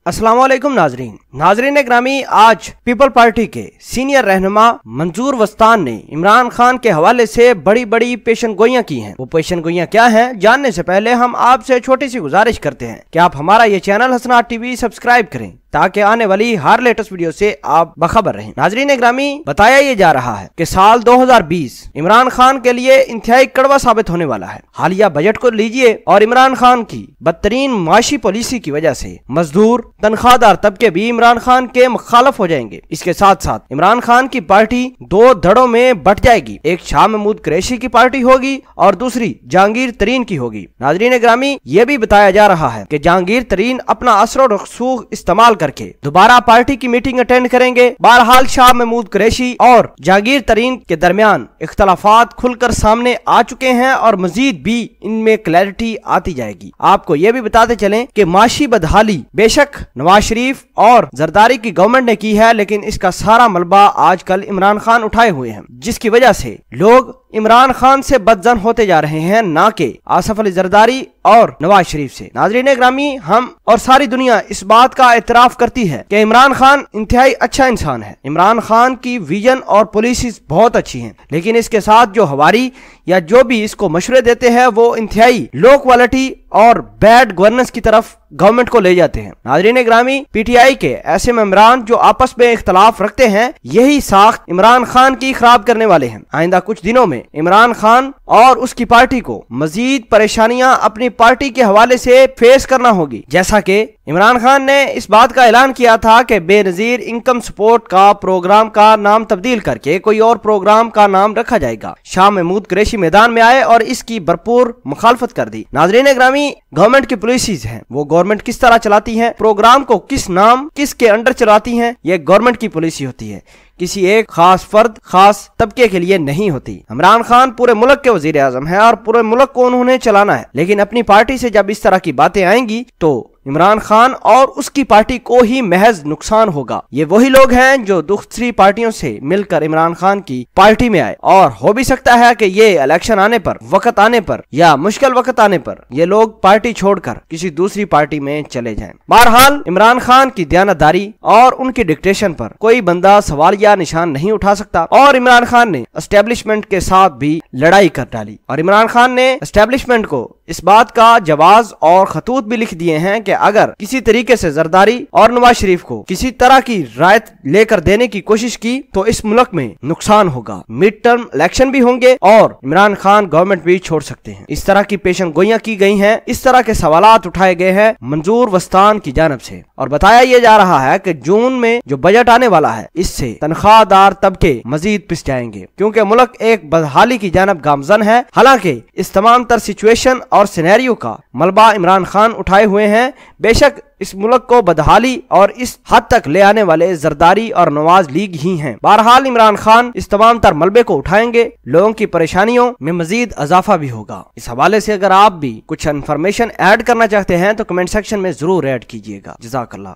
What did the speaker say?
अस्सलाम वालेकुम नाजरीन ग्रामी, आज पीपल पार्टी के सीनियर रहनुमा मंजूर वस्तान ने इमरान खान के हवाले से बड़ी बड़ी पेशन गोइयां की हैं। वो पेशन गोइयां क्या हैं, जानने से पहले हम आपसे छोटी सी गुजारिश करते हैं कि आप हमारा ये चैनल हसनात टीवी सब्सक्राइब करें ताकि आने वाली हर लेटेस्ट वीडियो से आप बखबर रहें। नाजरीन ग्रामी, बताया ये जा रहा है कि साल 2020 इमरान खान के लिए इंतहाई कड़वा साबित होने वाला है। हालिया बजट को लीजिए और इमरान खान की बदतरीन माशी पॉलिसी की वजह से मजदूर तनख्वाहदार तबके भी इमरान खान के मुखालफ हो जाएंगे। इसके साथ साथ इमरान खान की पार्टी दो धड़ों में बट जाएगी। एक शाह महमूद कुरैशी की पार्टी होगी और दूसरी जहांगीर तरीन की होगी। नाजरीन ग्रामी, ये भी बताया जा रहा है कि जहांगीर तरीन अपना असर और रसूख इस्तेमाल करके दोबारा पार्टी की मीटिंग अटेंड करेंगे। बहरहाल शाह महमूद कुरैशी और जहांगीर तरीन के दरमियान इख्तलाफात खुलकर सामने आ चुके हैं और मजीद भी इनमें क्लैरिटी आती जाएगी। आपको ये भी बताते चलें कि माशी बदहाली बेशक नवाज शरीफ और जरदारी की गवर्नमेंट ने की है, लेकिन इसका सारा मलबा आजकल इमरान खान उठाए हुए हैं, जिसकी वजह से लोग इमरान खान से बदजन होते जा रहे हैं, ना कि आसिफ अली जरदारी और नवाज शरीफ से। नाजरीन ग्रामी, हम और सारी दुनिया इस बात का एतराफ करती है कि इमरान खान इंतहाई अच्छा इंसान है। इमरान खान की विजन और पॉलिसीज बहुत अच्छी हैं, लेकिन इसके साथ जो हवारी या जो भी इसको मशवरे देते हैं वो इंतहाई लो क्वालिटी और बैड गवर्नेंस की तरफ गवर्नमेंट को ले जाते हैं। नाजरीन ग्रामी, पीटीआई के ऐसे मेंबरान जो आपस में इख्तलाफ रखते हैं, यही साख्त इमरान खान की खराब करने वाले हैं। आइंदा कुछ दिनों में इमरान खान और उसकी पार्टी को मजीद परेशानियां अपनी पार्टी के हवाले से फेस करना होगी। जैसा कि इमरान खान ने इस बात का ऐलान किया था कि बेनजीर इनकम सपोर्ट का प्रोग्राम का नाम तब्दील करके कोई और प्रोग्राम का नाम रखा जाएगा। शाह महमूद कुरैशी मैदान में आए और इसकी भरपूर मुखालफत कर दी। नाजरीन ग्रामी, गवर्नमेंट की पॉलिसीज हैं, वो गवर्नमेंट किस तरह चलाती है, प्रोग्राम को किस नाम किसके अंडर चलाती है, ये गवर्नमेंट की पॉलिसी होती है, किसी एक खास फर्द खास तबके के लिए नहीं होती। इमरान खान पूरे मुल्क के वजीर आजम है और पूरे मुल्क को उन्होंने चलाना है, लेकिन अपनी पार्टी से जब इस तरह की बातें आएंगी तो इमरान खान और उसकी पार्टी को ही महज नुकसान होगा। ये वही लोग हैं जो दूसरी पार्टियों से मिलकर इमरान खान की पार्टी में आए, और हो भी सकता है कि ये इलेक्शन आने पर, वक्त आने पर या मुश्किल वक्त आने पर ये लोग पार्टी छोड़कर किसी दूसरी पार्टी में चले जाएं। बहरहाल इमरान खान की दयानतदारी और उनकी डिक्टेशन पर कोई बंदा सवाल या निशान नहीं उठा सकता, और इमरान खान ने एस्टेब्लिशमेंट के साथ भी लड़ाई कर डाली, और इमरान खान ने एस्टेब्लिशमेंट को इस बात का जवाज और खतूत भी लिख दिए हैं कि अगर किसी तरीके से जरदारी और नवाज शरीफ को किसी तरह की रायत लेकर देने की कोशिश की तो इस मुल्क में नुकसान होगा। मिड टर्म इलेक्शन भी होंगे और इमरान खान गवर्नमेंट भी छोड़ सकते हैं। इस तरह की पेशन गोइयां की गई हैं, इस तरह के सवालात उठाए गए हैं मंजूर वस्तान की जानब से, और बताया यह जा रहा है कि जून में जो बजट आने वाला है इससे तनख्वाहदार तबके मजीद पिस जाएंगे, क्योंकि मुल्क एक बदहाली की जानब गामजन है। हालांकि इस तमाम तर सिचुएशन और सिनेरियो का मलबा इमरान खान उठाए हुए हैं। बेशक इस मुल्क को बदहाली और इस हद तक ले आने वाले जरदारी और नवाज लीग ही हैं। बहरहाल इमरान खान इस तमाम तर मलबे को उठाएंगे, लोगों की परेशानियों में मजीद इजाफा भी होगा। इस हवाले से अगर आप भी कुछ इन्फॉर्मेशन ऐड करना चाहते हैं तो कमेंट सेक्शन में जरूर ऐड कीजिएगा। जज़ाकल्लाह।